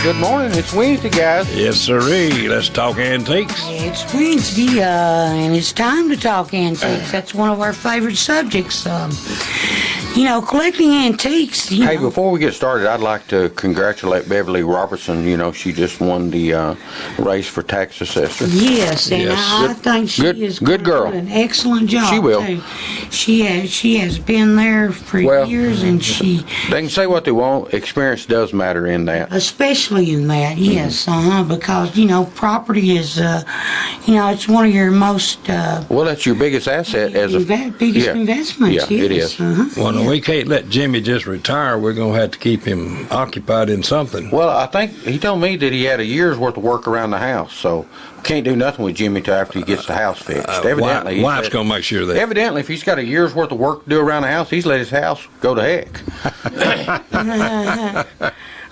Good morning. It's Wednesday, guys. Yes, sirree. Let's talk antiques. It's Wednesday, and it's time to talk antiques. That's one of our favorite subjects. Collecting antiques. Hey, before we get started, I'd like to congratulate Beverly Robertson. She just won the race for tax assessor. Yes, and Yes. I think she is good girl. doing an excellent job. She will. Too. She has been there for years, and she. They can say what they want. Experience does matter in that. Especially in that, yes, because property is, it's one of your most. Well, that's your biggest asset as a biggest investments. Yeah, it yes. is. Well, we can't let Jimmy just retire. We're going to have to keep him occupied in something. Well, I think he told me that he had a year's worth of work around the house, so can't do nothing with Jimmy till after he gets the house fixed. Evidently, Wife's going to make sure that. Evidently, if he's got a year's worth of work to do around the house, he's let his house go to heck.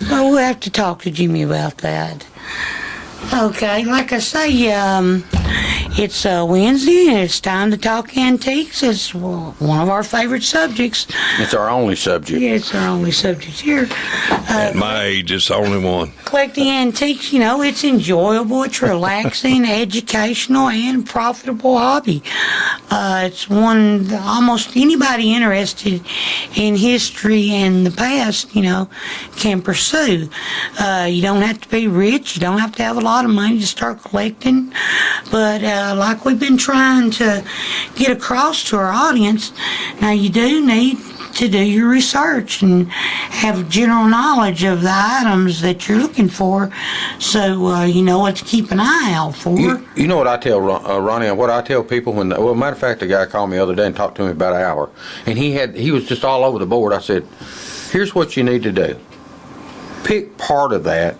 Well, we'll have to talk to Jimmy about that. Okay, like I say, it's Wednesday and it's time to talk antiques. It's one of our favorite subjects. It's our only subject. Yeah, it's our only subject here. At my age, it's the only one. Collecting antiques, it's enjoyable, it's relaxing, educational, and profitable hobby. It's one that almost anybody interested in history and the past, can pursue. You don't have to be rich. You don't have to have a lot of money to start collecting. But like we've been trying to get across to our audience, now you do need to do your research and have general knowledge of the items that you're looking for, so you know what to keep an eye out for. You know what I tell Ronnie, and what I tell people matter of fact, a guy called me the other day and talked to me about an hour, and he was just all over the board. I said, here's what you need to do. Pick part of that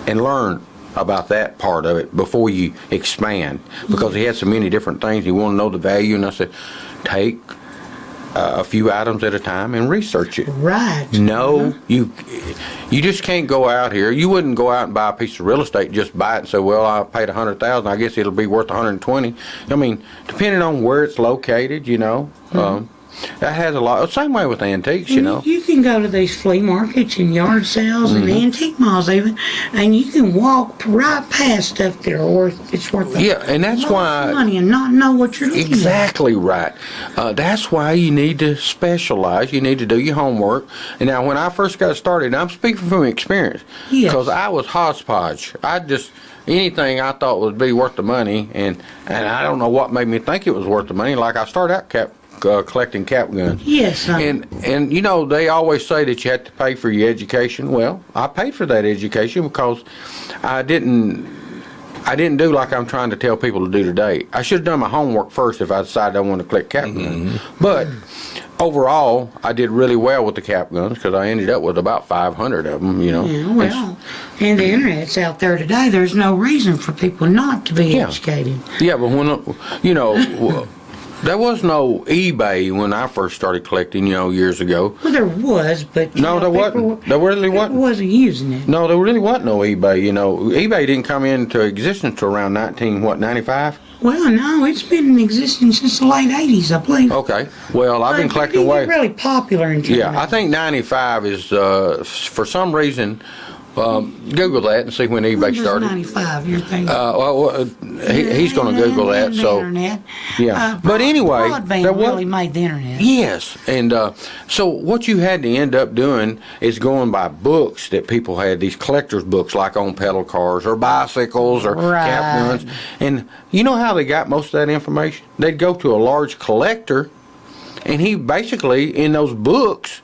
and learn about that part of it before you expand, because he had so many different things. He wanted to know the value, and I said, take a few items at a time and research it. Right. No, you just can't go out here. You wouldn't go out and buy a piece of real estate, just buy it and say, well, I paid $100,000. I guess it'll be worth $120,000. I mean, depending on where it's located, that has a lot. Same way with antiques, You can go to these flea markets and yard sales and antique malls even, and you can walk right past stuff that it's worth and that's a lot why of money and not know what you're looking exactly right. That's why you need to specialize. You need to do your homework. And now, when I first got started, and I'm speaking from experience, because I was hodgepodge. Anything I thought would be worth the money, and I don't know what made me think it was worth the money. Like I started out collecting cap guns. Yes. And they always say that you have to pay for your education. Well, I paid for that education because I didn't do like I'm trying to tell people to do today. I should have done my homework first if I decided I wanted to collect cap guns. But overall, I did really well with the cap guns because I ended up with about 500 of them, Yeah, well, and the internet's out there today. There's no reason for people not to be educated. Yeah, but when, there was no eBay when I first started collecting, years ago. Well, there was, but no, there wasn't. There really wasn't. Wasn't using it. No, there really wasn't no eBay. eBay didn't come into existence till around 95. Well, no, it's been in existence since the late 80s, I believe. Okay. Well, I've been collecting away. It's really popular in China. Yeah, I think 95 is for some reason. Google that and see when eBay started. 95, you're thinking. He's going to Google that. So, internet. Yeah. But anyway, broadband really made the internet. Yes, and so what you had to end up doing is going by books that people had, these collectors' books, like on pedal cars or bicycles or cap guns. And you know how they got most of that information? They'd go to a large collector, and he basically, in those books,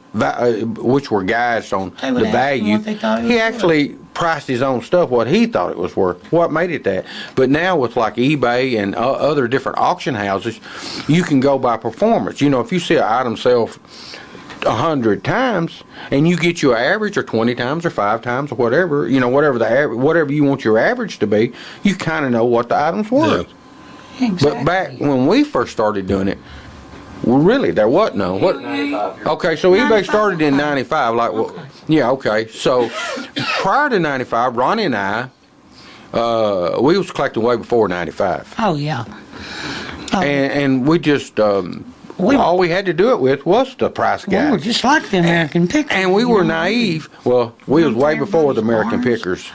which were guides on the value, he actually priced his own stuff, what he thought it was worth, what made it that. But now with like eBay and other different auction houses, you can go by performance. If you see an item sell 100 times and you get your average, or 20 times or 5 times or whatever, whatever you want your average to be, you kind of know what the item's worth. Yeah. Exactly. But back when we first started doing it, well, really, there was no. Okay, so eBay started in 95. Okay. So prior to 95, Ronnie and I, we was collecting way before 95. Oh, yeah. And we just all we had to do it with was the price We were guide. just like the American Pickers. And we were naive. Well, we was way before the American Everybody's Pickers.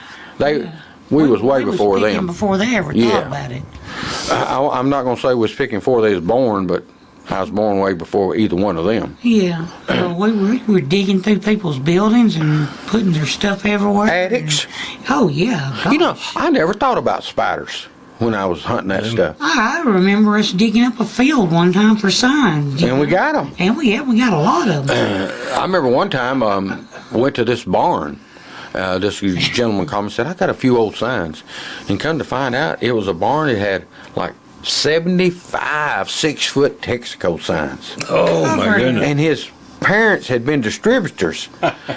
We was way before picking them. Before they ever Yeah. thought about it. I'm not going to say we was picking before they was born, but I was born way before either one of them. Yeah. Well, we were digging through people's buildings and putting their stuff everywhere. Attics. Oh, yeah. You know, gosh. I never thought about spiders when I was hunting that stuff. I remember us digging up a field one time for signs. And we got them. And we got a lot of them. I remember one time went to this barn. This gentleman called me and said, I got a few old signs. And come to find out, it was a barn that had like 75 6-foot Texaco signs. Oh, my Covered. goodness. And his parents had been distributors.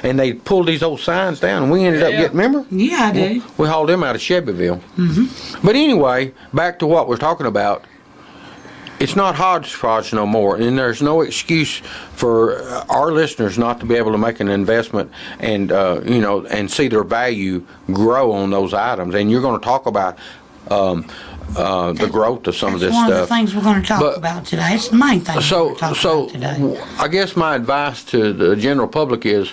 And they pulled these old signs down, and we ended up getting, remember? Yeah, I do. We hauled them out of Shelbyville. But anyway, back to what we're talking about. It's not hodgepodge no more, and there's no excuse for our listeners not to be able to make an investment and and see their value grow on those items. And you're going to talk about the growth of some of That's this one of the stuff. things we're going to talk But- about today. It's the main thing we're So, going to talk so about today. I guess my advice to the general public is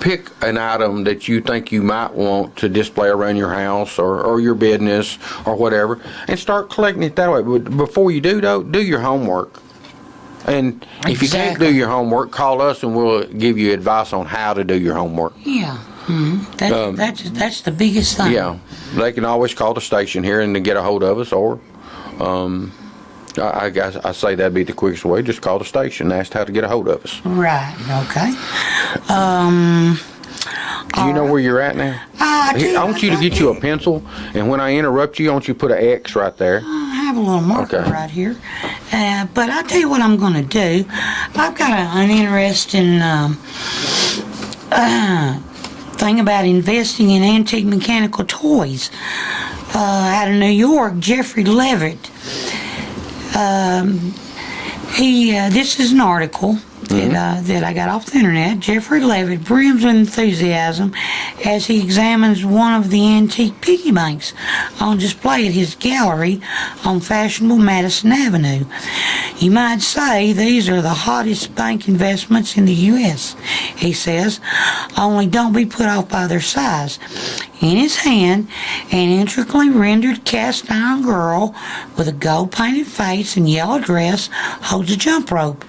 pick an item that you think you might want to display around your house or your business or whatever, and start collecting it that way. But before you do, though, do your homework. And if you can't Exactly. do your homework, call us and we'll give you advice on how to do your homework. Yeah. That's the biggest thing. Yeah, they can always call the station here and get a hold of us, or I guess I say that'd be the quickest way. Just call the station and ask how to get a hold of us. Right. Okay. Do you know where you're at now? I want you to get you a pencil, and when I interrupt you, I want you to put an X right there. I have a little marker Okay. right here. But I'll tell you what I'm going to do. I've got an interesting thing about investing in antique mechanical toys. Out of New York, Jeffrey Levitt. This is an article that I got off the internet. Jeffrey Levitt brims with enthusiasm as he examines one of the antique piggy banks on display at his gallery on fashionable Madison Avenue. You might say these are the hottest bank investments in the U.S., he says, only don't be put off by their size. In his hand, an intricately rendered cast iron girl with a gold painted face and yellow dress holds a jump rope.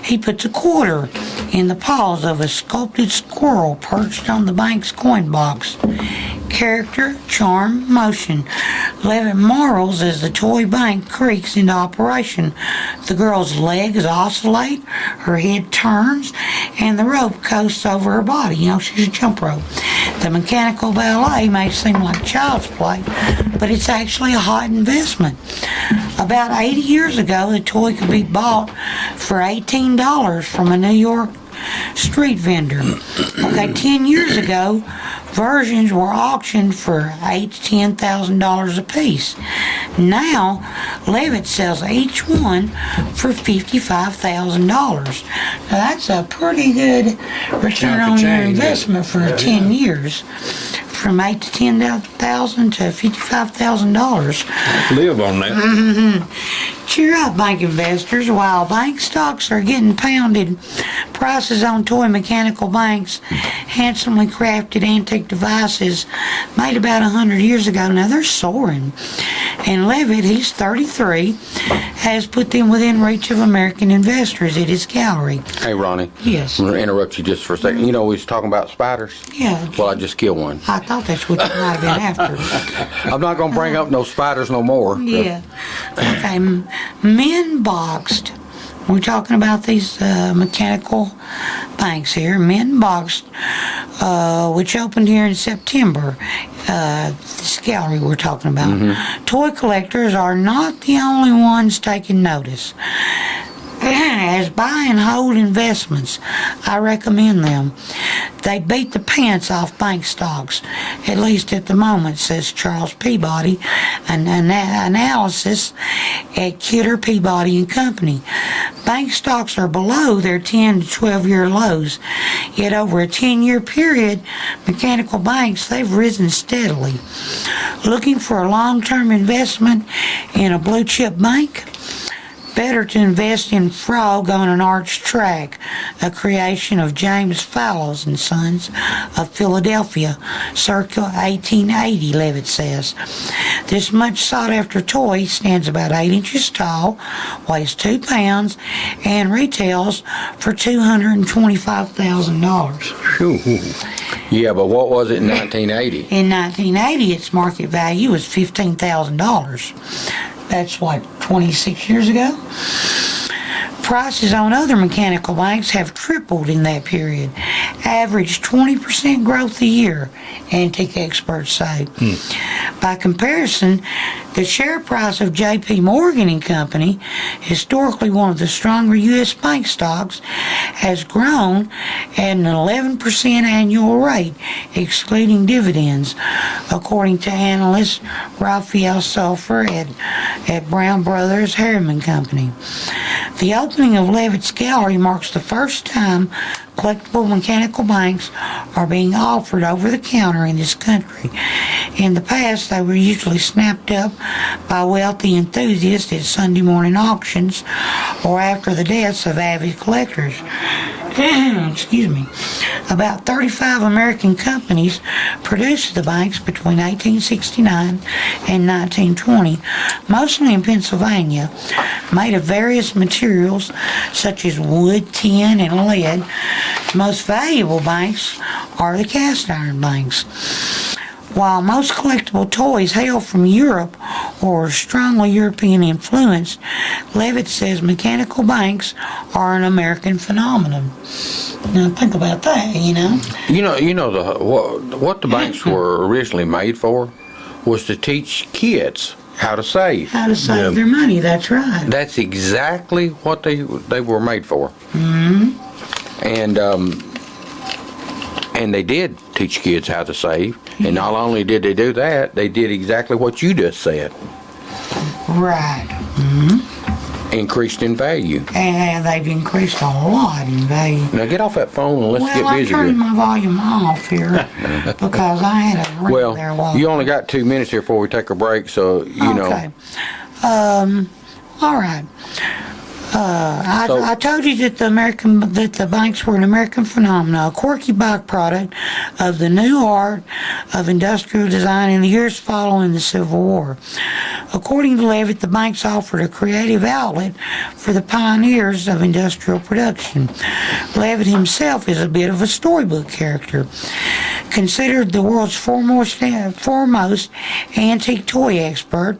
He puts a quarter in the paws of a sculpted squirrel perched on the bank's coin box. Character, charm, motion. Levitt marvels as the toy bank creaks into operation. The girl's legs oscillate, her head turns, and the rope coasts over her body. You know, she's a jump rope. The mechanical ballet may seem like child's play, but it's actually a hot investment. About 80 years ago, the toy could be bought for $18 from a New York street vendor. Okay, 10 years ago, versions were auctioned for $8,000 to $10,000 a piece. Now, Levitt sells each one for $55,000. Now, that's a pretty good return on your investment for 10 years. From $8,000 to $10,000 to $55,000. Live on that. Cheer up, bank investors. While bank stocks are getting pounded, prices on toy mechanical banks, handsomely crafted antique devices made about 100 years ago, now they're soaring. And Levitt, he's 33, has put them within reach of American investors at his gallery. Hey, Ronnie. Yes. I'm going to interrupt you just for a second. You know, we was talking about spiders. Yeah. Well, I just killed one. I thought that's what you might have been after. I'm not going to bring up no spiders no more. Yeah. Okay. Men Boxed. We're talking about these mechanical banks here. Men Boxed, which opened here in September. This gallery we're talking about. Toy collectors are not the only ones taking notice. As buy and hold investments, I recommend them. They beat the pants off bank stocks, at least at the moment, says Charles Peabody, an analysis at Kidder, Peabody and Company. Bank stocks are below their 10 to 12-year lows, yet over a 10-year period, mechanical banks, they've risen steadily. Looking for a long-term investment in a blue-chip bank? Better to invest in Frog on an Arch Track, a creation of James Fallows and Sons of Philadelphia, circa 1880, Levitt says. This much sought-after toy stands about 8 inches tall, weighs 2 pounds, and retails for $225,000. Yeah, but what was it in 1980? In 1980, its market value was $15,000. That's what, 26 years ago? Prices on other mechanical banks have tripled in that period, averaged 20% growth a year, antique experts say. By comparison, the share price of J.P. Morgan and Company, historically one of the stronger U.S. bank stocks, has grown at an 11% annual rate, excluding dividends, according to analyst Raphael Sulfur at Brown Brothers Harriman Company. The opening of Levitt's Gallery marks the first time collectible mechanical banks are being offered over the counter in this country. In the past, they were usually snapped up by wealthy enthusiasts at Sunday morning auctions or after the deaths of avid collectors. Excuse me. About 35 American companies produced the banks between 1869 and 1920, mostly in Pennsylvania, made of various materials such as wood, tin, and lead. The most valuable banks are the cast iron banks. While most collectible toys hail from Europe or are strongly European influenced, Levitt says mechanical banks are an American phenomenon. Now think about that, You know what the banks were originally made for was to teach kids how to save. How to save their money, that's right. That's exactly what they were made for. And they did teach kids how to save. And not only did they do that, they did exactly what you just said. Right. Increased in value. And they've increased a lot in value. Now get off that phone and let's get Well, I'm busy. turning my volume off here because I had a ring there a while. You only got 2 minutes here before we take a break, so you know. Okay. All right. I told you that the banks were an American phenomenon, a quirky byproduct of the new art of industrial design in the years following the Civil War. According to Levitt, the banks offered a creative outlet for the pioneers of industrial production. Levitt himself is a bit of a storybook character. Considered the world's foremost antique toy expert,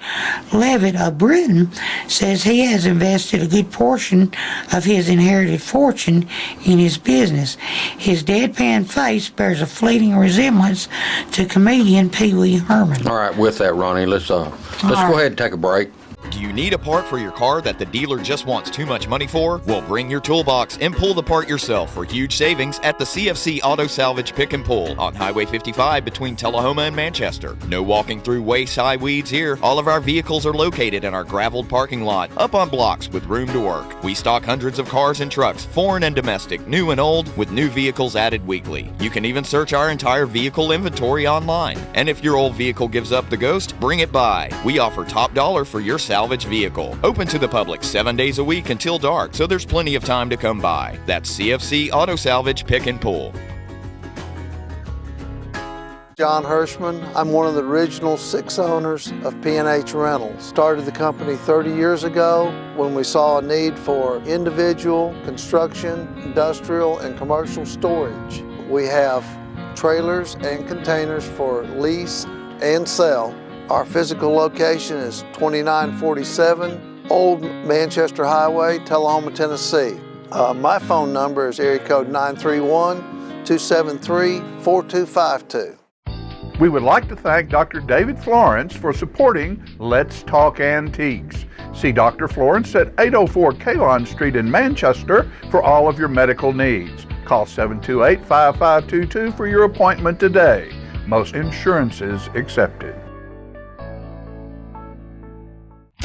Levitt of Britain says he has invested a good portion of his inherited fortune in his business. His deadpan face bears a fleeting resemblance to comedian Pee Wee Herman. All right, with that, Ronnie, let's go ahead and take a break. Do you need a part for your car that the dealer just wants too much money for? Well, bring your toolbox and pull the part yourself for huge savings at the CFC Auto Salvage Pick and Pull on Highway 55 between Tullahoma and Manchester. No walking through waist-high weeds here. All of our vehicles are located in our graveled parking lot, up on blocks with room to work. We stock hundreds of cars and trucks, foreign and domestic, new and old, with new vehicles added weekly. You can even search our entire vehicle inventory online. And if your old vehicle gives up the ghost, bring it by. We offer top dollar for your salvage vehicle. Open to the public 7 days a week until dark, so there's plenty of time to come by. That's CFC Auto Salvage Pick and Pull. John Hirschman. I'm one of the original 6 owners of P&H Rentals. Started the company 30 years ago when we saw a need for individual, construction, industrial, and commercial storage. We have trailers and containers for lease and sell. Our physical location is 2947 Old Manchester Highway, Tullahoma, Tennessee. My phone number is area code 931-273-4252. We would like to thank Dr. David Florence for supporting Let's Talk Antiques. See Dr. Florence at 804 Kalon Street in Manchester for all of your medical needs. Call 728-5522 for your appointment today. Most insurances accepted.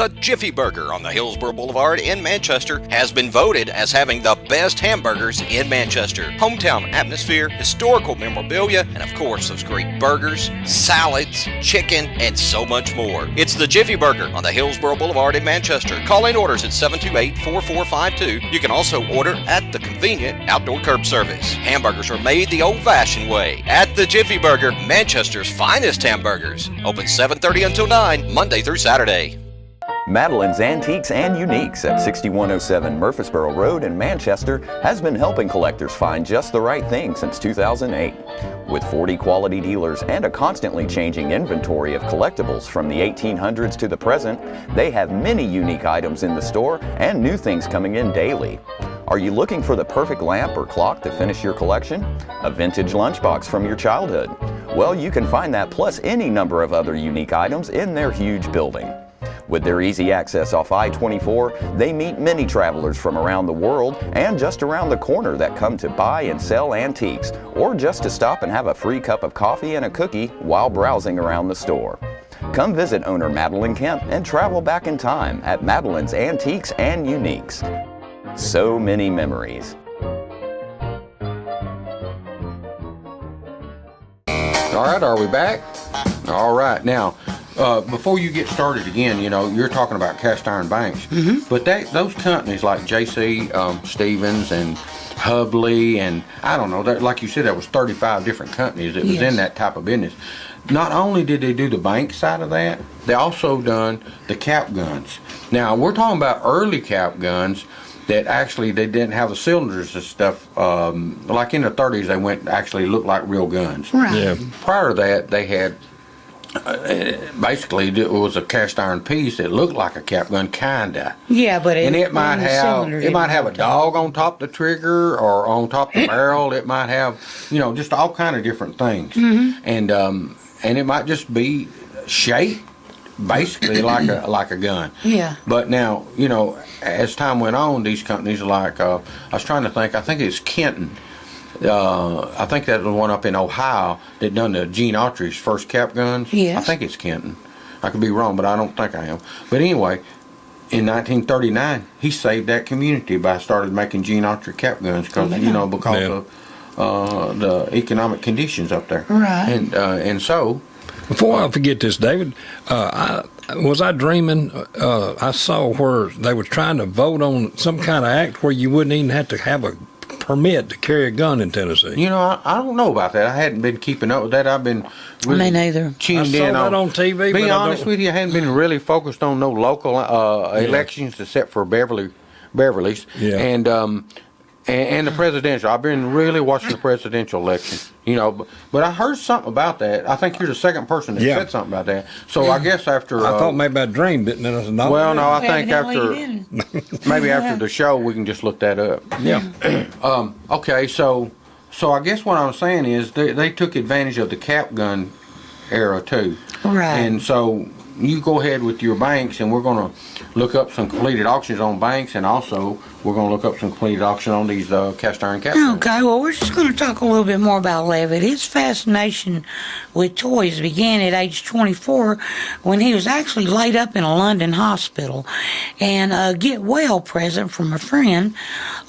The Jiffy Burger on the Hillsborough Boulevard in Manchester has been voted as having the best hamburgers in Manchester. Hometown atmosphere, historical memorabilia, and of course those great burgers, salads, chicken, and so much more. It's the Jiffy Burger on the Hillsborough Boulevard in Manchester. Call in orders at 728-4452. You can also order at the convenient outdoor curb service. Hamburgers are made the old-fashioned way at the Jiffy Burger, Manchester's finest hamburgers. Open 7:30 until 9, Monday through Saturday. Madeline's Antiques and Uniques at 6107 Murfreesboro Road in Manchester has been helping collectors find just the right thing since 2008. With 40 quality dealers and a constantly changing inventory of collectibles from the 1800s to the present, they have many unique items in the store and new things coming in daily. Are you looking for the perfect lamp or clock to finish your collection? A vintage lunchbox from your childhood? Well, you can find that plus any number of other unique items in their huge building. With their easy access off I-24, they meet many travelers from around the world and just around the corner that come to buy and sell antiques, or just to stop and have a free cup of coffee and a cookie while browsing around the store. Come visit owner Madeline Kemp and travel back in time at Madeline's Antiques and Uniques. So many memories. All right, are we back? All right, now, before you get started again, you're talking about cast iron banks, but those companies like J.C. Stevens and Hubley, and I don't know, like you said, there was 35 different companies that was in that type of business. Not only did they do the bank side of that, they also done the cap guns. Now, we're talking about early cap guns that actually they didn't have the cylinders and stuff. Like in the 30s, they actually looked like real guns. Right. Yeah. Prior to that, they had basically it was a cast iron piece that looked like a cap gun, kinda. Yeah, but It might have a dog on top of the trigger or on top of the barrel. It might have just all kind of different things, and it might just be shaped basically like a gun. Yeah. But now as time went on, these companies like I was trying to think. I think it's Kenton. I think that was one up in Ohio that done the Gene Autry's first cap guns. Yes. I think it's Kenton. I could be wrong, but I don't think I am. But anyway, in 1939, he saved that community by started making Gene Autry cap guns because of the economic conditions up there. Right. And so. Before I forget this, David, I dreaming? I saw where they were trying to vote on some kind of act where you wouldn't even have to have a permit to carry a gun in Tennessee. I don't know about that. I hadn't been keeping up with that. I've been really Me neither. tuned I saw in that on TV. Be honest with you, I hadn't been really focused on no local elections except for Beverly's. Yeah. And the presidential. I've been really watching the presidential election. But I heard something about that. I think you're the second person that said something about that. So I guess after I thought maybe I dreamed it, and then I said no. Well, no, I think Evidently after maybe after the show we can just look that up. Yeah. Okay, so I guess what I'm saying is they took advantage of the cap gun era too. Right. And so you go ahead with your banks, and we're going to look up some completed auctions on banks, and also we're going to look up some completed auction on these cast iron cap guns. Okay, well, we're just going to talk a little bit more about Levitt. His fascination with toys began at age 24 when he was actually laid up in a London hospital. And a get well present from a friend,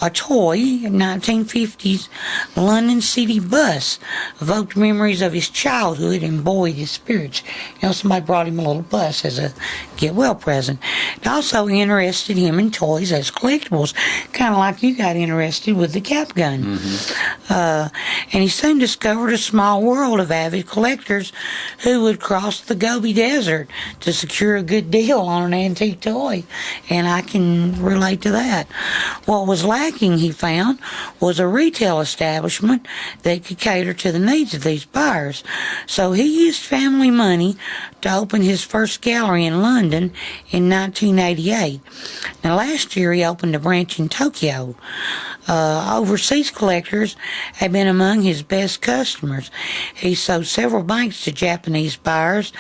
a toy, a 1950s London City bus, evoked memories of his childhood and buoyed his spirits. Somebody brought him a little bus as a get well present. It also interested him in toys as collectibles, kind of like you got interested with the cap gun. And he soon discovered a small world of avid collectors who would cross the Gobi Desert to secure a good deal on an antique toy. And I can relate to that. What was lacking, he found, was a retail establishment that could cater to the needs of these buyers. So he used family money to open his first gallery in London in 1988. Now, last year he opened a branch in Tokyo. Overseas collectors have been among his best customers. He sold several banks to Japanese buyers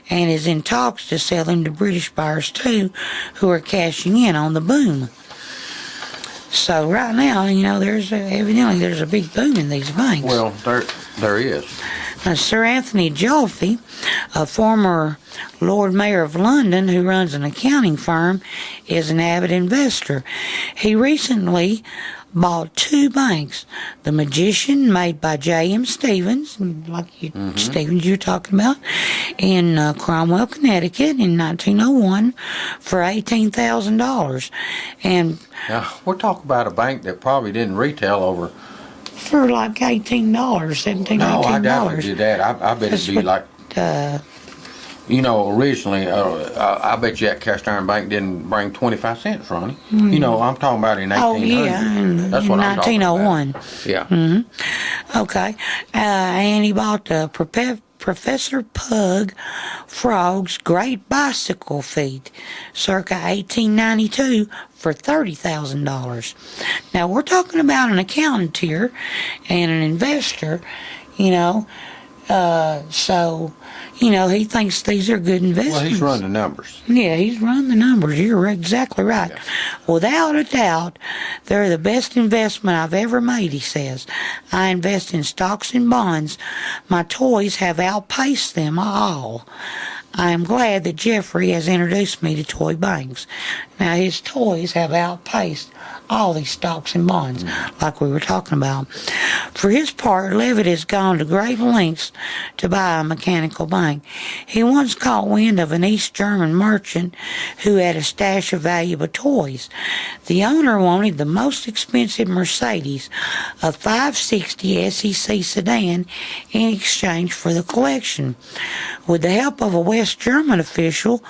and is in talks to sell them to British buyers too, who are cashing in on the boom. So right now, there's evidently a big boom in these banks. Well, there is. Sir Anthony Jolffe, a former Lord Mayor of London who runs an accounting firm, is an avid investor. He recently bought 2 banks. The Magician, made by J.M. Stevens, like Stevens you're talking about, in Cromwell, Connecticut in 1901 for $18,000. And Now, we're talking about a bank that probably didn't retail over. for like $18, $17, No, I doubt $18. it did that. I bet That's it'd be what, like, originally, I bet you that cast iron bank didn't bring 25 cents, Ronnie. I'm talking about in 1800. Oh, yeah, in That's what I'm talking about. 1901. Yeah. Okay. And he bought Professor Pug Frog's Great Bicycle Feat, circa 1892, for $30,000. Now, we're talking about an accountant here and an investor, so, he thinks these are good investments. Well, he's run the numbers. Yeah, he's run the numbers. You're exactly right. Yeah. Without a doubt, they're the best investment I've ever made, he says. I invest in stocks and bonds. My toys have outpaced them all. I am glad that Jeffrey has introduced me to toy banks. Now, his toys have outpaced all these stocks and bonds, like we were talking about. For his part, Levitt has gone to great lengths to buy a mechanical bank. He once caught wind of an East German merchant who had a stash of valuable toys. The owner wanted the most expensive Mercedes, a 560 SEC sedan, in exchange for the collection. With the help of a West German official,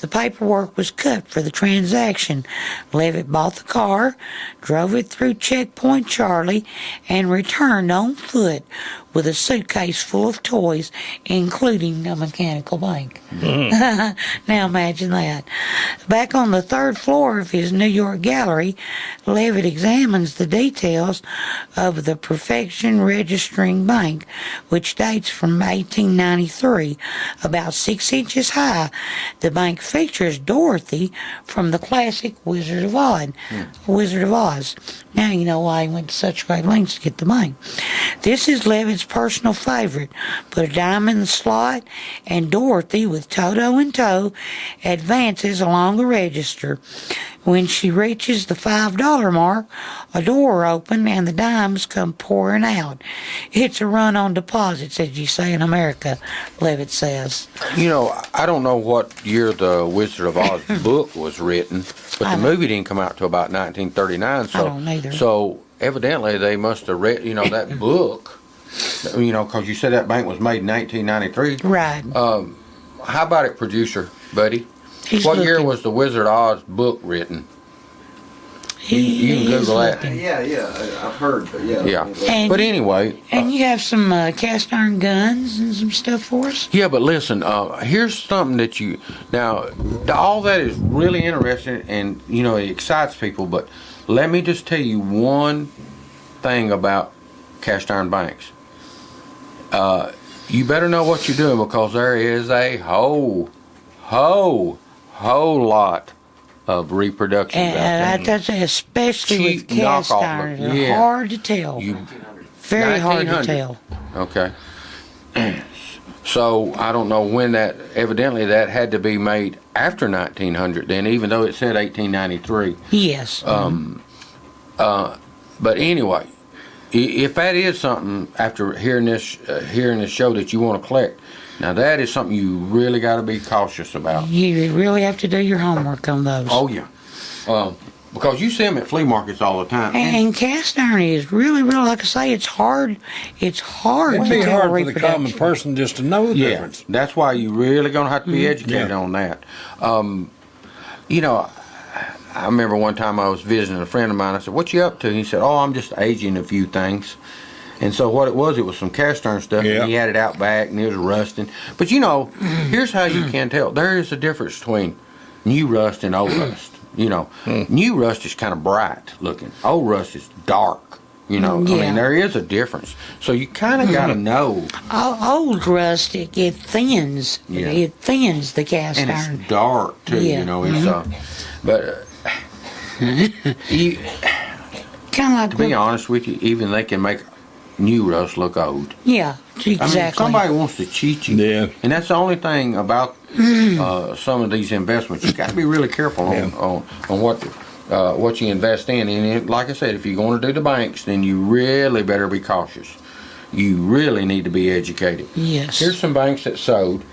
the paperwork was cut for the transaction. Levitt bought the car, drove it through Checkpoint Charlie, and returned on foot with a suitcase full of toys, including a mechanical bank. Now imagine that. Back on the 3rd floor of his New York gallery, Levitt examines the details of the Perfection Registering Bank, which dates from 1893, about 6 inches high. The bank features Dorothy from the classic Wizard of Oz. Now you know why he went to such great lengths to get the bank. This is Levitt's personal favorite. Put a dime in the slot, and Dorothy, with Toto in tow, advances along the register. When she reaches the $5 mark, a door opens and the dimes come pouring out. It's a run on deposits, as you say in America, Levitt says. I don't know what year the Wizard of Oz book was written, but the movie didn't come out till about 1939. So, I don't either. So evidently they must have read, that book, because you said that bank was made in 1993. Right. How about it, producer, buddy? He's What year looking. was the Wizard of Oz book written? You can Google that. Yeah, I've heard, but yeah. Yeah. And- But anyway, And you have some cast iron guns and some stuff for us? yeah, but listen, here's something that all that is really interesting and, it excites people, but let me just tell you one thing about cast iron banks. You better know what you're doing, because there is a whole lot of reproductions out there. That's especially Cheap with cast knockoff iron. look. They're Yeah. hard to tell. Very hard to 1900. tell. Okay. So I don't know when evidently that had to be made after 1900 then, even though it said 1893. Yes. But anyway, if that is something after hearing this show that you want to collect, now that is something you really got to be cautious about. You really have to do your homework on those. Oh yeah. Because you see them at flea markets all the time. And cast iron is really, like I say, it's hard. It's hard It'd to be tell hard for the common reproduction. person just to know the Yeah, difference. that's why you really gonna have to be educated Yeah. on that. I remember one time I was visiting a friend of mine. I said, "What you up to?" He said, "Oh, I'm just aging a few things." And so what it was some cast iron stuff. Yeah. And he had it out back, and it was rusting. But here's how you can tell. There is a difference between new rust and old rust. New rust is kind of bright looking. Old rust is dark. I Yeah. mean, there is a difference. So you kind of got to know. Old rust, it thins. Yeah. It thins the cast And iron. it's dark too. Yeah. It's but you, Kind of like to be honest with you, even they can make new us look old. Yeah, exactly. I mean, somebody wants to cheat you. Yeah. And that's the only thing about some of these investments. You got to be really careful on what you invest in. And like I said, if you're going to do the banks, then you really better be cautious. You really need to be educated. Yes. Here's some banks that sold.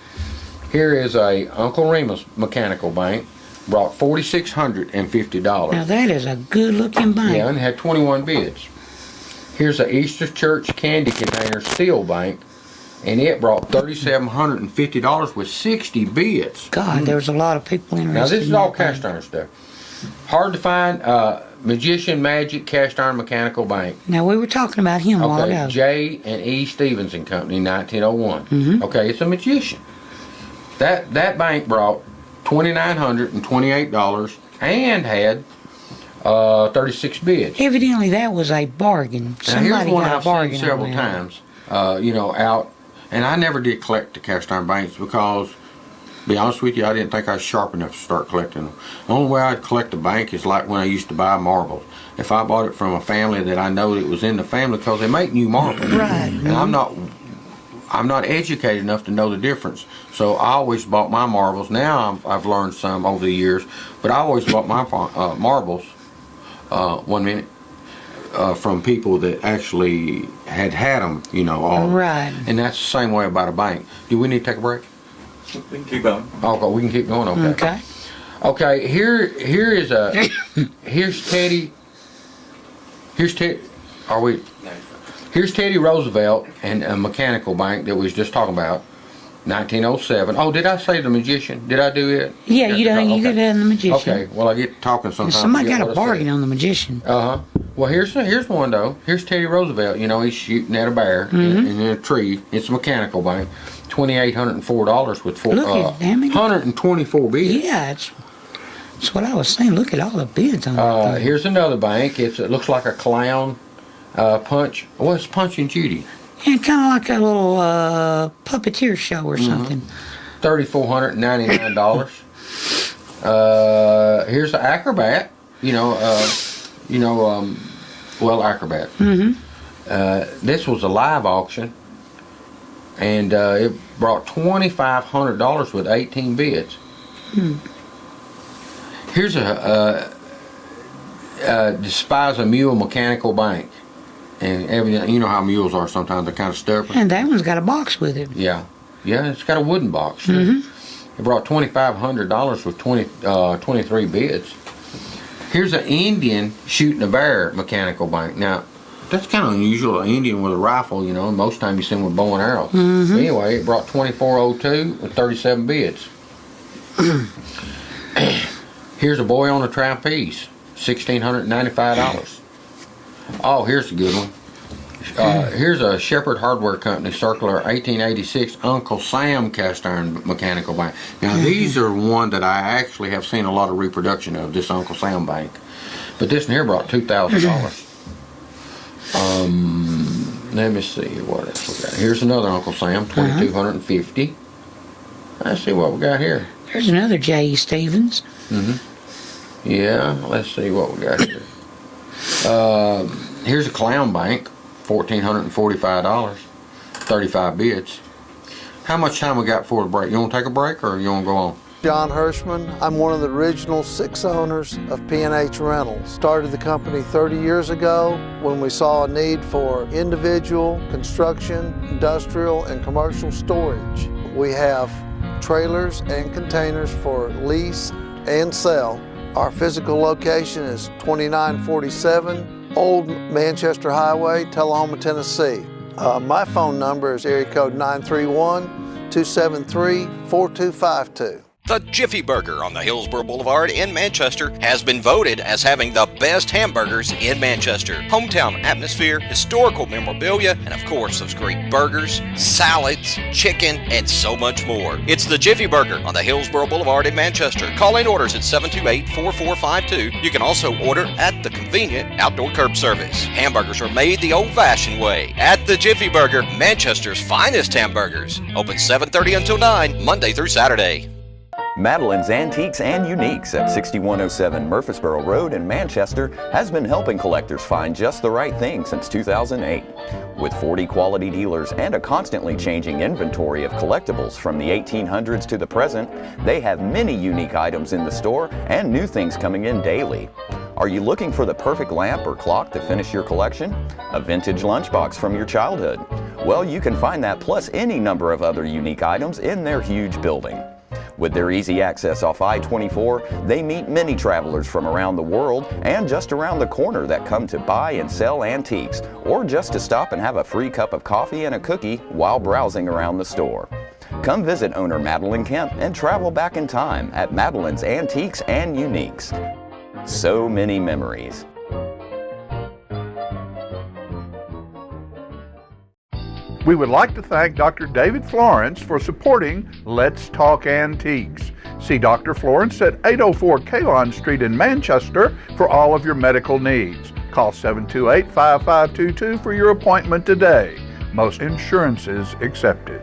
Here is a Uncle Remus Mechanical Bank. Brought $4,650. Now that is a good-looking bank. Yeah, and had 21 bids. Here's a Easter Church Candy Container Steel Bank, and it brought $3,750 with 60 bids. God, there was a lot of people interested. Now this is in all that cast bank. iron stuff. Hard to find. Magician Magic Cast Iron Mechanical Bank. Now we were talking about him a while Okay, ago. J and E Stevens and Company, 1901. Okay, it's a magician. That bank brought $2,928 and had 36 bids. Evidently, that was a bargain. Now here's Somebody one got a I've seen bargain several on that. times. Out, and I never did collect the cast iron banks because, to be honest with you, I didn't think I was sharp enough to start collecting them. The only way I'd collect a bank is like when I used to buy marbles. If I bought it from a family that I know that was in the family, because they make new marbles. Right. And I'm not educated enough to know the difference. So I always bought my marbles. Now I've learned some over the years, but I always bought my marbles. From people that actually had them, all. Right. And that's the same way about a bank. Do we need to take a break? We can keep going. Okay, we can keep going. Okay. Okay. Here is here's Teddy. Here's Teddy. Here's Teddy Roosevelt and a mechanical bank that we was just talking about. 1907. Oh, did I say the magician? Did I do it? Yeah, you could have the magician. Okay. Well, I get talking sometimes. Somebody got a bargain on the magician. Well, here's one though. Here's Teddy Roosevelt. He's shooting at a bear in a tree. It's a mechanical bank. $2,804 with Look at damn it. 124 bids. Yeah, that's what I was saying. Look at all the bids on that thing. Here's another bank. It looks like a clown punch. Well, it's Punch and Judy. And kind of like a little puppeteer show or something. $3,499. Here's the Acrobat. Acrobat. This was a live auction, and it brought $2,500 with 18 bids. Here's a Despise a Mule Mechanical Bank. And evidently, you know how mules are sometimes, they're kind of stubborn. And that one's got a box with it. Yeah, it's got a wooden box. It brought $2,500 with 23 bids. Here's an Indian shooting a bear mechanical bank. Now, that's kind of unusual, an Indian with a rifle, most times you see them with bow and arrow. Anyway, it brought $2,402 with 37 bids. Here's a boy on a trapeze, $1,695. Oh, here's a good one. Here's a Shepherd Hardware Company Circular 1886 Uncle Sam cast iron mechanical bank. Now these are one that I actually have seen a lot of reproduction of, this Uncle Sam bank. But this one here brought $2,000. Let me see what else we got. Here's another Uncle Sam, $2,250. Let's see what we got here. There's another J.E. Stevens. Yeah, let's see what we got here. Here's a clown bank, $1,445, 35 bids. How much time we got for the break? You want to take a break or you want to go on? John Hirschman. I'm one of the original 6 owners of P&H Rentals. Started the company 30 years ago when we saw a need for individual, construction, industrial, and commercial storage. We have trailers and containers for lease and sell. Our physical location is 2947 Old Manchester Highway, Tullahoma, Tennessee. My phone number is area code 931-273-4252. The Jiffy Burger on the Hillsborough Boulevard in Manchester has been voted as having the best hamburgers in Manchester. Hometown atmosphere, historical memorabilia, and of course those great burgers, salads, chicken, and so much more. It's the Jiffy Burger on the Hillsborough Boulevard in Manchester. Call in orders at 728-4452. You can also order at the convenient outdoor curb service. Hamburgers are made the old-fashioned way at the Jiffy Burger, Manchester's finest hamburgers. Open 7:30 until 9, Monday through Saturday. Madeline's Antiques and Uniques at 6107 Murfreesboro Road in Manchester has been helping collectors find just the right thing since 2008. With 40 quality dealers and a constantly changing inventory of collectibles from the 1800s to the present, they have many unique items in the store and new things coming in daily. Are you looking for the perfect lamp or clock to finish your collection? A vintage lunchbox from your childhood? Well, you can find that plus any number of other unique items in their huge building. With their easy access off I-24, they meet many travelers from around the world and just around the corner that come to buy and sell antiques, or just to stop and have a free cup of coffee and a cookie while browsing around the store. Come visit owner Madeline Kemp and travel back in time at Madeline's Antiques and Uniques. So many memories. We would like to thank Dr. David Florence for supporting Let's Talk Antiques. See Dr. Florence at 804 Kalon Street in Manchester for all of your medical needs. Call 728-5522 for your appointment today. Most insurances accepted.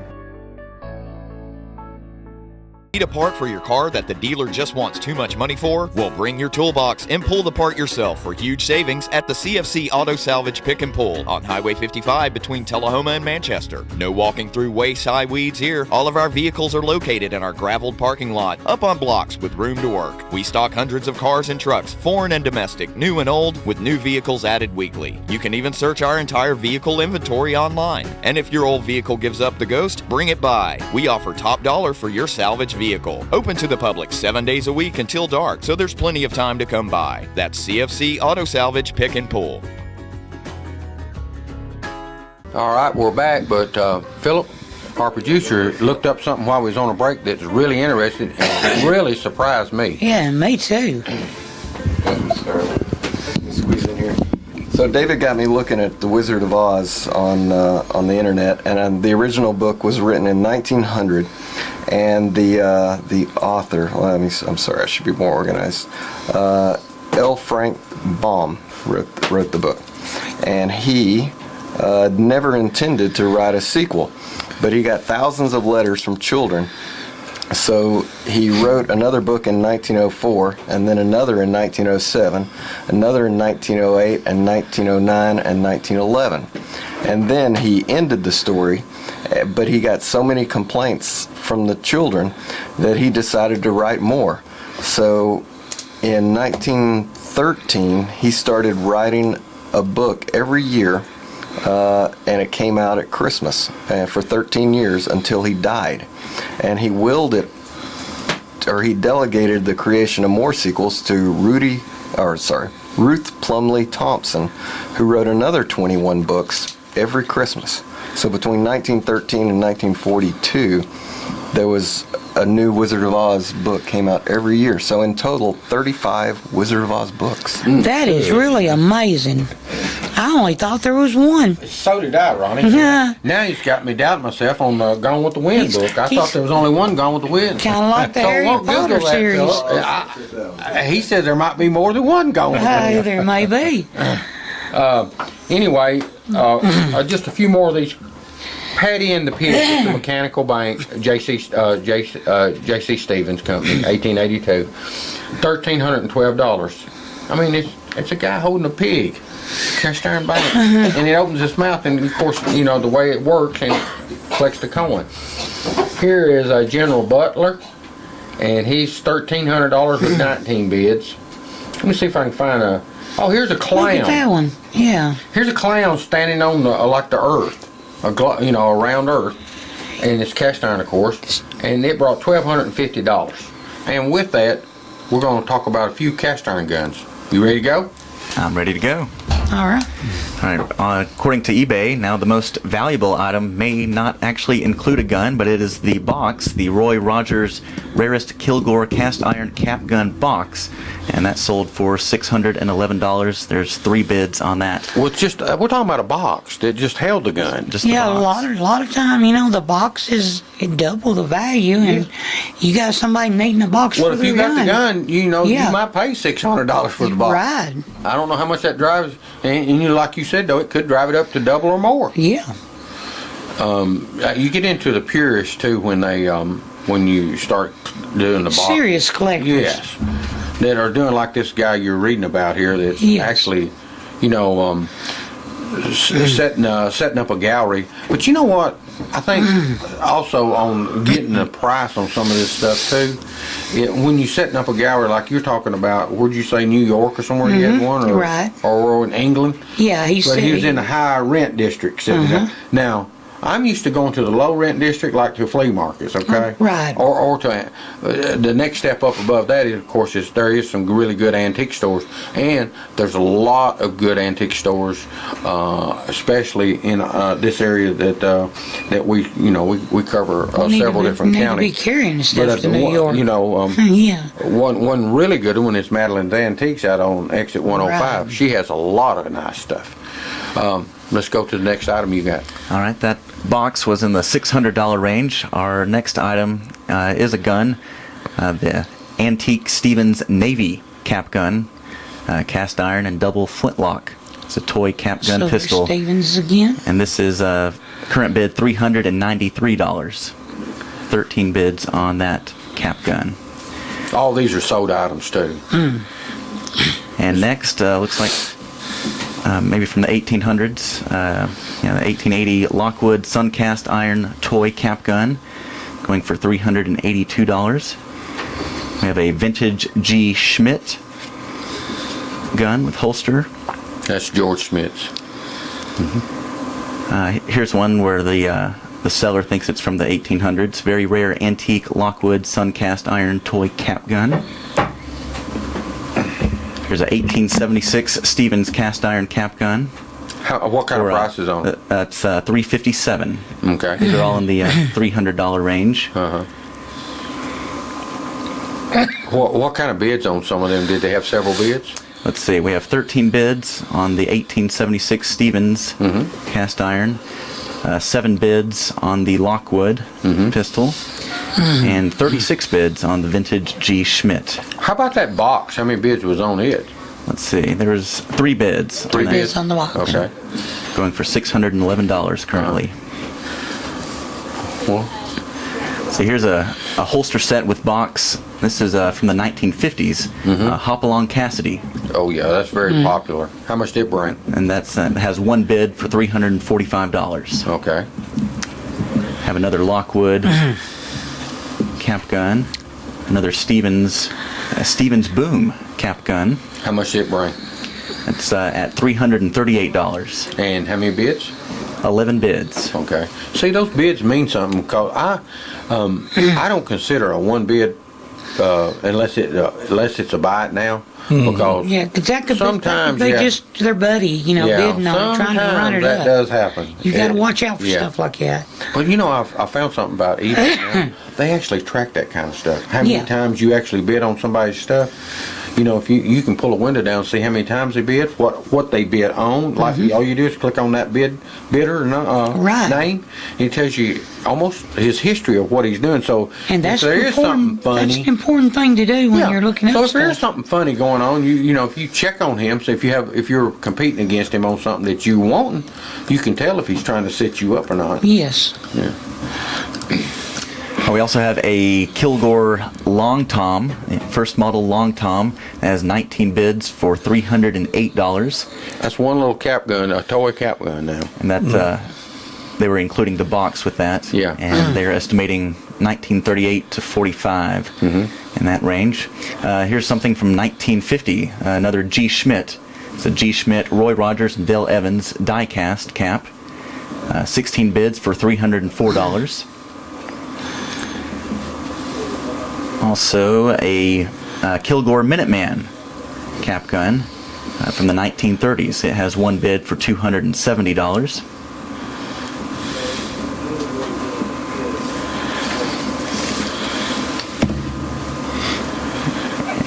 Need a part for your car that the dealer just wants too much money for? Well, bring your toolbox and pull the part yourself for huge savings at the CFC Auto Salvage Pick and Pull on Highway 55 between Tullahoma and Manchester. No walking through waist-high weeds here. All of our vehicles are located in our graveled parking lot, up on blocks with room to work. We stock hundreds of cars and trucks, foreign and domestic, new and old, with new vehicles added weekly. You can even search our entire vehicle inventory online. And if your old vehicle gives up the ghost, bring it by. We offer top dollar for your salvage vehicle. Open to the public 7 days a week until dark, so there's plenty of time to come by. That's CFC Auto Salvage Pick and Pull. All right, we're back, but Philip, our producer, looked up something while we was on a break that was really interesting and really surprised me. Yeah, me too. Squeeze in here. So David got me looking at The Wizard of Oz on the internet, and the original book was written in 1900, and the author, I'm sorry, I should be more organized. L. Frank Baum wrote the book, and he never intended to write a sequel, but he got thousands of letters from children. So he wrote another book in 1904, and then another in 1907, another in 1908, and 1909, and 1911. And then he ended the story, but he got so many complaints from the children that he decided to write more. So in 1913, he started writing a book every year, and it came out at Christmas for 13 years until he died. And he he delegated the creation of more sequels to Ruth Plumley Thompson, who wrote another 21 books every Christmas. So between 1913 and 1942, there was a new Wizard of Oz book came out every year. So in total, 35 Wizard of Oz books. That is really amazing. I only thought there was one. So did I, Ronnie. Yeah. Now he's got me doubting myself on the Gone with the Wind book. I thought there was only one Gone with the Wind. Kind of like the So Harry we'll Potter Google that, series. Philip. He said there might be more than one Gone with the Wind. There may be. Anyway, just a few more of these. Patty and the Pig at the Mechanical Bank, J.C. Stevens Company, 1882, $1,312. I mean, it's a guy holding a pig, cast iron bank, and it opens its mouth, and of course, you know the way it works, and it collects the coin. Here is General Butler, and he's $1,300 with 19 bids. Let me see if I can find a. Oh, here's a clown. Look at that one. Yeah. Here's a clown standing on like the earth. Around Earth, and it's cast iron, of course, and it brought $1,250. And with that, we're going to talk about a few cast iron guns. You ready to go? I'm ready to go. All right. All right. According to eBay, now the most valuable item may not actually include a gun, but it is the box, the Roy Rogers Rarest Kilgore Cast Iron Cap Gun box, and that sold for $611. There's 3 bids on that. Well, it's just we're talking about a box that just held the gun. Just the box. a lot of time, the box is double the value, and you got somebody needing a box Well, for if their you got the gun, you might pay $600 for the box. Right. I don't know how much that drives, and like you said, though, it could drive it up to double or more. Yeah. You get into the purists too when they when you start doing the box. Serious collectors. Yes, that are doing like this guy you're reading about here. That's actually, setting up a gallery. But you know what? I think also on getting the price on some of this stuff too. When you're setting up a gallery like you're talking about, where'd you say, New York or somewhere you had one, or, right, or in England? Yeah, he was in the high rent district. Now, I'm used to going to the low rent district, like to flea markets, okay? Right. Or to the next step up above that is, of course, there is some really good antique stores, and there's a lot of good antique stores, especially in this area that we cover several different counties. Need to be carrying stuff to New York. One really good one is Madeline's Antiques out on exit 105. Right. She has a lot of nice stuff. Let's go to the next item you got. All right, that box was in the $600 range. Our next item is a gun, the Antique Stevens Navy cap gun, cast iron and double flintlock. It's a toy cap gun pistol. Stevens again. And this is current bid $393. 13 bids on that cap gun. All these are sold items too. And next, looks like maybe from the 1800s, the 1880 Lockwood Suncast Iron Toy Cap Gun, going for $382. We have a vintage G. Schmidt gun with holster. That's George Schmidt's. Here's one where the seller thinks it's from the 1800s. Very rare antique Lockwood Suncast Iron Toy Cap Gun. Here's a 1876 Stevens cast iron cap gun. What kind of price is on it? That's $357. Okay. These are all in the $300 range. What kind of bids on some of them? Did they have several bids? Let's see. We have 13 bids on the 1876 Stevens cast iron. 7 bids on the Lockwood pistol. And 36 bids on the vintage G. Schmidt. How about that box? How many bids was on it? Let's see. There was 3 bids. 3 bids on the box. Okay. Going for $611 currently. Well, so here's a holster set with box. This is from the 1950s. Hopalong Cassidy. Oh yeah, that's very popular. How much did it bring? And that's has 1 bid for $345. Okay. Have another Lockwood cap gun. Another Stevens Boom cap gun. How much did it bring? It's at $338. And how many bids? 11 bids. Okay. See, those bids mean something, because I don't consider a one bid unless it's a buy it now. Because that could sometimes be just their buddy, bidding on it, trying to run it that up. does happen. You got to watch out for stuff like that. But I found something about eBay now. They actually track that kind of stuff. How many times you actually bid on somebody's stuff? If you can pull a window down and see how many times they bid, what they bid on. Like all you do is click on that bidder name. And it tells you almost his history of what he's doing. So and that's if there is something funny, that's an important thing to do when you're looking at stuff. So if there's something funny going on, if you check on him, so if you're competing against him on something that you want, you can tell if he's trying to set you up or not. Yes. Yeah. We also have a Kilgore Long Tom, first model Long Tom, that has 19 bids for $308. That's one little cap gun, a toy cap gun now. And that they were including the box with that. Yeah. And they're estimating 1938 to 45 in that range. Here's something from 1950, another G. Schmidt. It's a G. Schmidt, Roy Rogers, and Dale Evans die-cast cap. 16 bids for $304. Also, a Kilgore Minuteman cap gun from the 1930s. It has 1 bid for $270.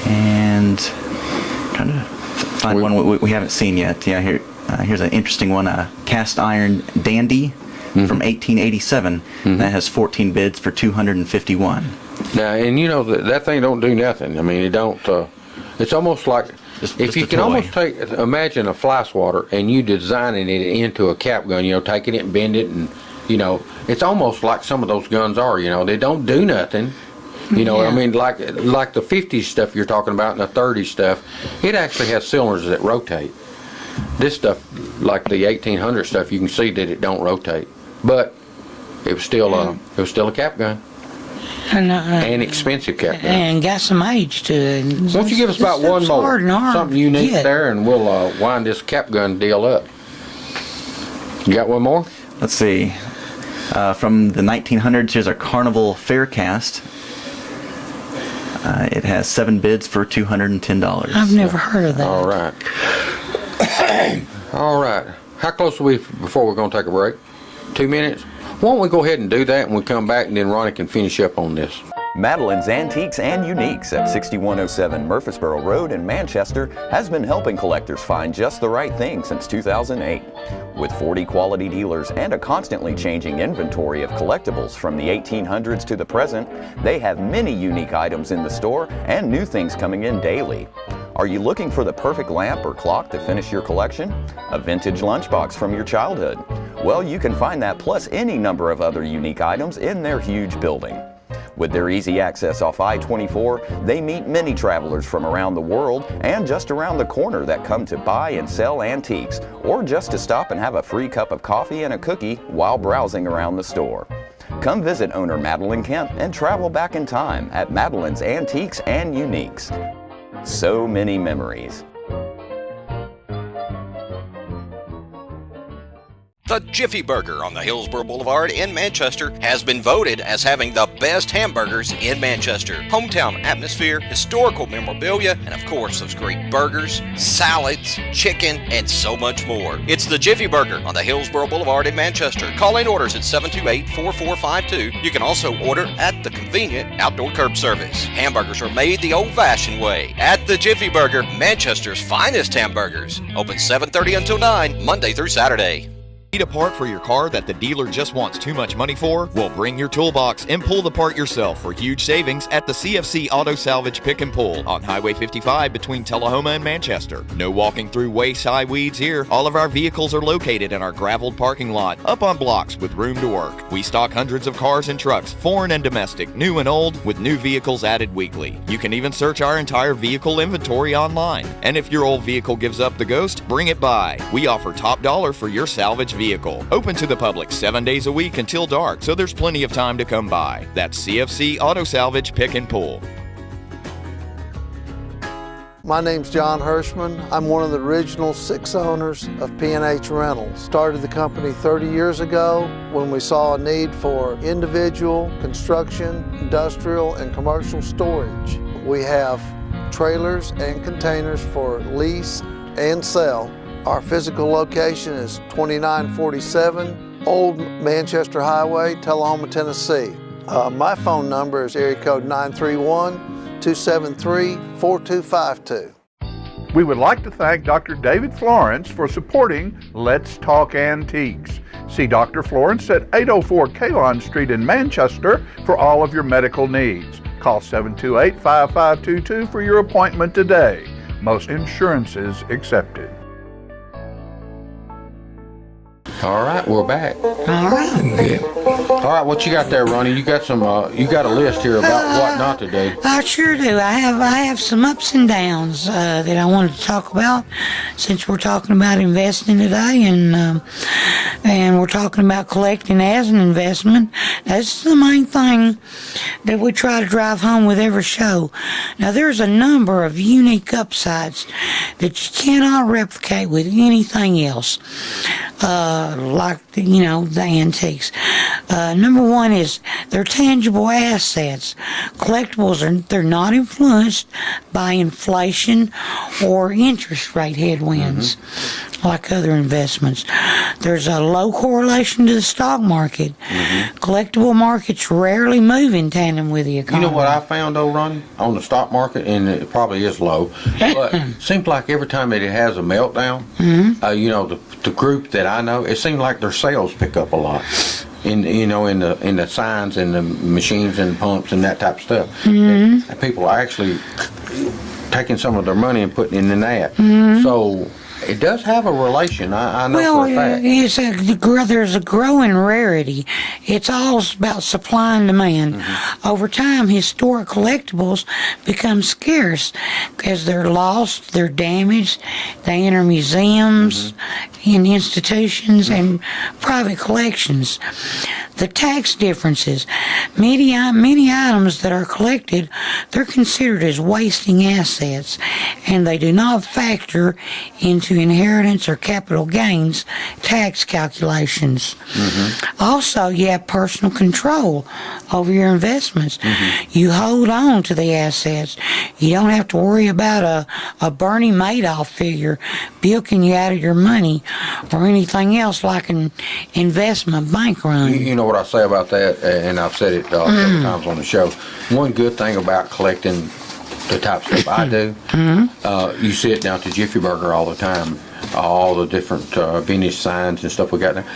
And trying to find one we haven't seen yet. Yeah, here's an interesting one. A cast iron Dandy from 1887. That has 14 bids for $251. Now, and that thing don't do nothing. I mean, it don't. It's almost like if you can almost imagine a fly swatter and you designing it into a cap gun. Taking it and bend it and You know, it's almost like some of those guns are. You know, they don't do nothing. You know, I mean, like the 50s stuff you're talking about and the 30s stuff, it actually has cylinders that rotate. This stuff, like the 1800 stuff, you can see that it don't rotate. But it was still a cap gun. An expensive cap gun. And got some age to it. Why don't you give us about one more, something unique there, and we'll wind this cap gun deal up. You got one more? Let's see. From the 1900s, here's a Carnival Faircast. It has 7 bids for $210. I've never heard of that. All right. All right. How close are we before we're going to take a break? 2 minutes? Why don't we go ahead and do that, and we'll come back, and then Ronnie can finish up on this. Madeline's Antiques and Uniques at 6107 Murfreesboro Road in Manchester has been helping collectors find just the right thing since 2008. With 40 quality dealers and a constantly changing inventory of collectibles from the 1800s to the present, they have many unique items in the store and new things coming in daily. Are you looking for the perfect lamp or clock to finish your collection? A vintage lunchbox from your childhood? Well, you can find that plus any number of other unique items in their huge building. With their easy access off I-24, they meet many travelers from around the world and just around the corner that come to buy and sell antiques, or just to stop and have a free cup of coffee and a cookie while browsing around the store. Come visit owner Madeline Kemp and travel back in time at Madeline's Antiques and Uniques. So many memories. The Jiffy Burger on the Hillsborough Boulevard in Manchester has been voted as having the best hamburgers in Manchester. Hometown atmosphere, historical memorabilia, and of course those great burgers, salads, chicken, and so much more. It's the Jiffy Burger on the Hillsborough Boulevard in Manchester. Call in orders at 728-4452. You can also order at the convenient outdoor curb service. Hamburgers are made the old-fashioned way at the Jiffy Burger, Manchester's finest hamburgers. Open 7:30 until 9, Monday through Saturday. Need a part for your car that the dealer just wants too much money for? Well, bring your toolbox and pull the part yourself for huge savings at the CFC Auto Salvage Pick and Pull on Highway 55 between Tullahoma and Manchester. No walking through waist-high weeds here. All of our vehicles are located in our graveled parking lot, up on blocks with room to work. We stock hundreds of cars and trucks, foreign and domestic, new and old, with new vehicles added weekly. You can even search our entire vehicle inventory online. And if your old vehicle gives up the ghost, bring it by. We offer top dollar for your salvage vehicle. Open to the public 7 days a week until dark, so there's plenty of time to come by. That's CFC Auto Salvage Pick and Pull. My name's John Hirschman. I'm one of the original 6 owners of P&H Rentals. Started the company 30 years ago when we saw a need for individual, construction, industrial, and commercial storage. We have trailers and containers for lease and sell. Our physical location is 2947 Old Manchester Highway, Tullahoma, Tennessee. My phone number is area code 931-273-4252. We would like to thank Dr. David Florence for supporting Let's Talk Antiques. See Dr. Florence at 804 Kalon Street in Manchester for all of your medical needs. Call 728-5522 for your appointment today. Most insurances accepted. All right, we're back. All right. All right, what you got there, Ronnie? You got some. You got a list here about what not to do. I sure do. I have some ups and downs that I wanted to talk about, since we're talking about investing today, and we're talking about collecting as an investment. That's the main thing that we try to drive home with every show. Now, there's a number of unique upsides that you cannot replicate with anything else. Like the antiques. Number one is they're tangible assets. Collectibles they're not influenced by inflation or interest rate headwinds like other investments. There's a low correlation to the stock market. Collectible markets rarely move in tandem with the economy. You know what I found though, Ronnie, on the stock market, and it probably is low, but it seems like every time that it has a meltdown, the group that I know, it seems like their sales pick up a lot. In the signs and the machines and pumps and that type of stuff. And people are actually taking some of their money and putting it in that. So it does have a relation. I know Well, for a fact. there's a growing rarity. It's all about supply and demand. Mm-hmm. Over time, historic collectibles become scarce because they're lost, they're damaged. They enter museums, in institutions, and private collections. The tax differences. Many items that are collected, they're considered as wasting assets, and they do not factor into inheritance or capital gains tax calculations. Also, you have personal control over your investments. You hold on to the assets. You don't have to worry about a Bernie Madoff figure bilking you out of your money or anything else like an investment bank run. You know what I say about that, and I've said it several times on the show. One good thing about collecting the type of stuff I do, you sit down to Jiffy Burger all the time, all the different vintage signs and stuff we got there.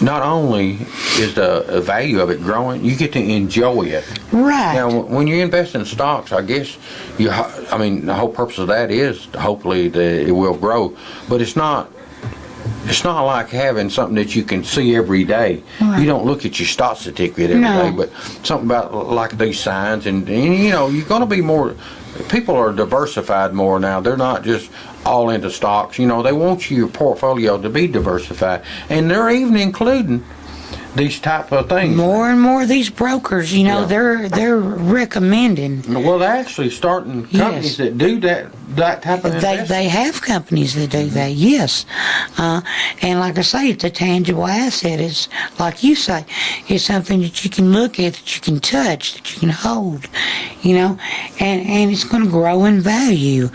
Not only is the value of it growing, you get to enjoy it. Right. Now, when you invest in stocks, I guess the whole purpose of that is hopefully that it will grow, but it's not like having something that you can see every day. Right. You don't look at your stock certificate every day, but something about like these signs, and you know, you're going to be more. People are diversified more now. They're not just all into stocks. You know, they want your portfolio to be diversified, and they're even including these type of things. More and more of these brokers, you know, they're recommending. Well, they're actually starting companies that do that type of investment. They have companies that do that, yes. And like I say, it's a tangible asset. It's, like you say, it's something that you can look at, that you can touch, that you can hold, you know, and it's going to grow in value.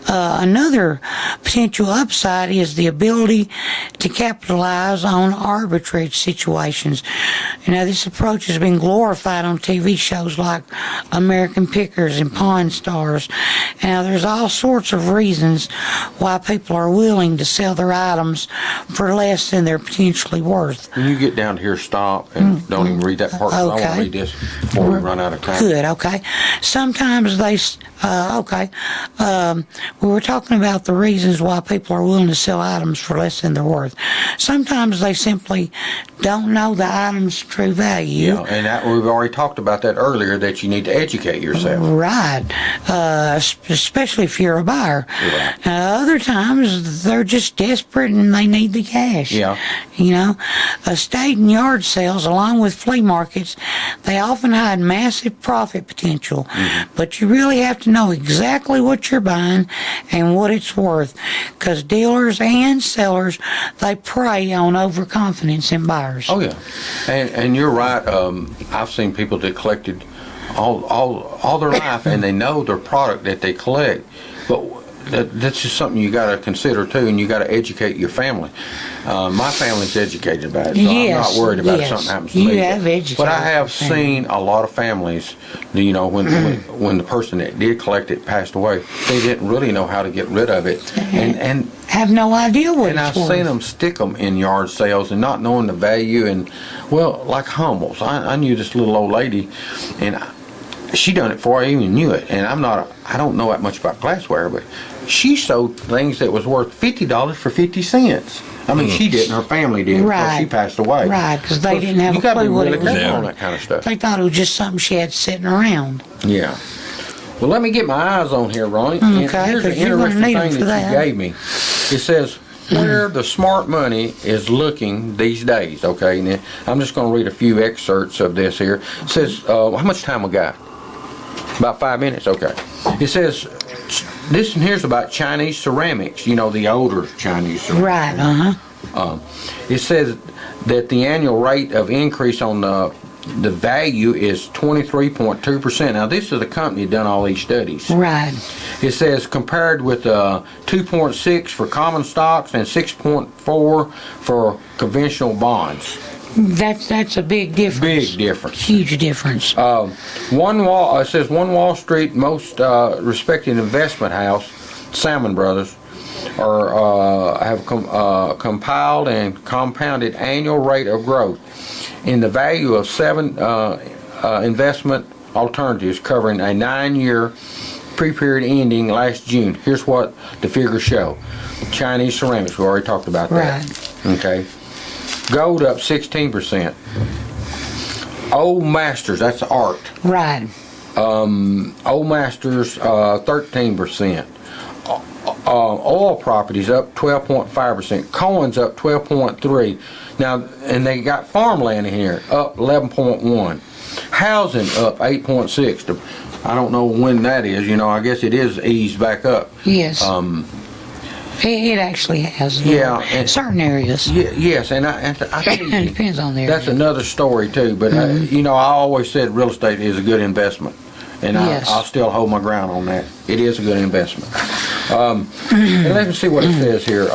Another potential upside is the ability to capitalize on arbitrage situations. You know, this approach has been glorified on TV shows like American Pickers and Pawn Stars. Now, there's all sorts of reasons why people are willing to sell their items for less than they're potentially worth. When you get down to here, stop and don't even read that part. I want to read this before we run out of time. Good, okay. Sometimes they, we were talking about the reasons why people are willing to sell items for less than they're worth. Sometimes they simply don't know the item's true value. Yeah, and we've already talked about that earlier, that you need to educate yourself. Right, especially if you're a buyer. Right. Other times they're just desperate and they need the cash. Yeah. You know, estate and yard sales, along with flea markets, they often hide massive profit potential. But you really have to know exactly what you're buying and what it's worth, because dealers and sellers, they prey on overconfidence in buyers. Oh yeah, and you're right. I've seen people that collected all their life, and they know their product that they collect, but that's just something you got to consider too, and you got to educate your family. My family's educated about it, so I'm not worried about if something happens to me. You have educated. But I have seen a lot of families, you know, when the person that did collect it passed away, they didn't really know how to get rid of it, and have no idea what and it's I've worth. seen them stick them in yard sales and not knowing the value. And well, like Humbles, I knew this little old lady, and she done it before I even knew it. And I don't know that much about glassware, but she sold things that was worth $50 for 50 cents. I mean, she didn't. Her family did before she passed away. Right, because they didn't have you a gotta clue be what really it was. careful on that kind of stuff. They thought it was just something she had sitting around. Yeah. Well, let me get my eyes on here, Ronnie. And Okay, here's an 'cause you're gonna interesting need 'em thing for that that. you gave me. It says where the smart money is looking these days. Okay, now I'm just going to read a few excerpts of this here. It says, how much time we got? About 5 minutes. Okay. It says this, and here's about Chinese ceramics. You know, the older Chinese ceramics. Right. It says that the annual rate of increase on the value is 23.2%. Now, this is a company that done all these studies. Right. It says compared with 2.6 for common stocks and 6.4 for conventional bonds. That's a big difference. Big difference. Huge difference. It says one Wall Street most respected investment house, Salmon Brothers, have compiled and compounded annual rate of growth in the value of 7 investment alternatives covering a 9-year pre-period ending last June. Here's what the figures show. Chinese ceramics, we already talked about that. Right. Okay. Gold up 16%. Old Masters, that's art. Right. Old Masters, 13%. Oil properties up 12.5%. Coins up 12.3%. Now, and they got farmland in here, up 11.1%. Housing up 8.6%. I don't know when that is. I guess it is eased back up. Yes. It actually has. Yeah, and certain areas. Yes, and I tell you, It depends on the area. that's another story too. But I always said real estate is a good investment, and Yes. I'll still hold my ground on that. It is a good investment. And let me see what it says here.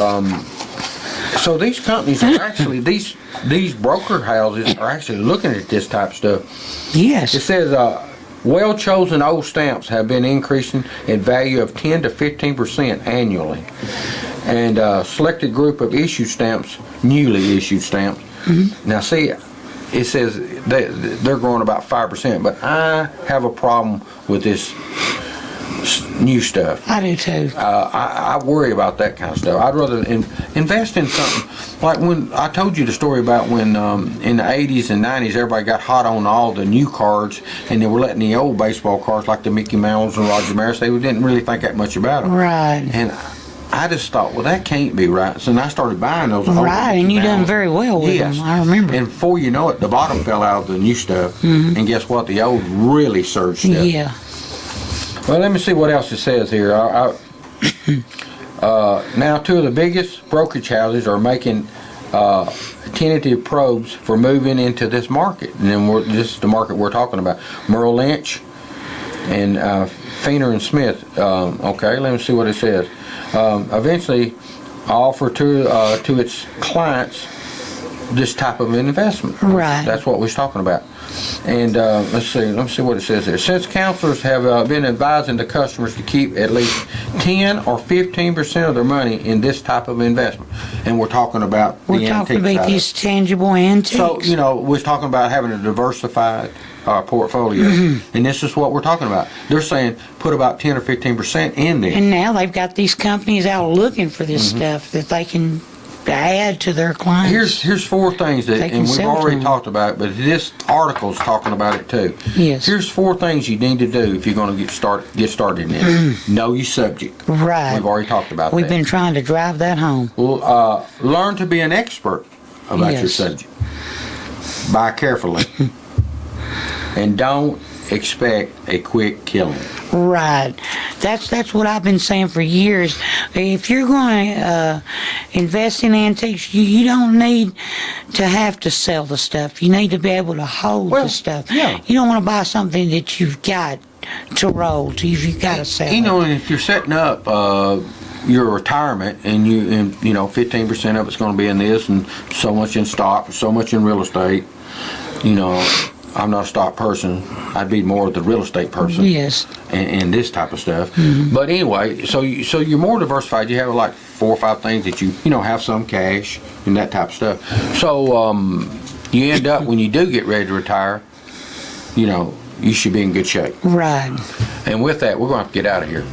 So these companies are actually these broker houses are actually looking at this type of stuff. Yes. It says well-chosen old stamps have been increasing in value of 10 to 15% annually, and a selected group of issued stamps, newly issued stamps. Now, see, it says they're growing about 5%, but I have a problem with this new stuff. I do too. I worry about that kind of stuff. I'd rather invest in something like when I told you the story about when in the 80s and 90s everybody got hot on all the new cards and they were letting the old baseball cards like the Mickey Mouse and Roger Maris, they didn't really think that much about them. Right. And I just thought, well, that can't be right. So then I started buying those. old Right, and you Mickey done Mouse. very well with Yes. them. I remember. And before you know it, the bottom fell out of the new stuff. And guess what? The old really surged up. Yeah. Well, let me see what else it says here. Now, two of the biggest brokerage houses are making tentative probes for moving into this market. And then this is the market we're talking about. Merrill Lynch and Fiener and Smith. Okay, let me see what it says. Eventually, offer to its clients this type of investment. Right. That's what we're talking about. And let's see what it says here. Since counselors have been advising the customers to keep at least 10 or 15% of their money in this type of investment, and we're talking about We're the talking antique about side. these tangible antiques. So we're talking about having a diversified portfolio, and this is what we're talking about. They're saying put about 10 or 15% in there. And now they've got these companies out looking for this stuff that they can add to their clients. Here's four things that, They can and we've sell to already them. talked about it, but this article's talking about it too. Yes. Here's four things you need to do if you're going to get started in this. Know your subject. Right. We've already talked about We've that. been trying to drive that home. Well, learn to be an expert about your Yes. subject. Buy carefully, and don't expect a quick killing. Right. That's what I've been saying for years. If you're going to invest in antiques, you don't need to have to sell the stuff. You need to be able to hold the stuff. yeah. You don't want to buy something that you've got to roll to. You've got to sell. You know, if you're setting up your retirement and you 15% of it's going to be in this and so much in stock, so much in real estate, I'm not a stock person. I'd be more the real estate person. Yes. And this type of stuff. But anyway, so you're more diversified. You have like 4 or 5 things that you have some cash and that type of stuff. So you end up when you do get ready to retire, you should be in good shape. Right. And with that, we're going to have to get out of here.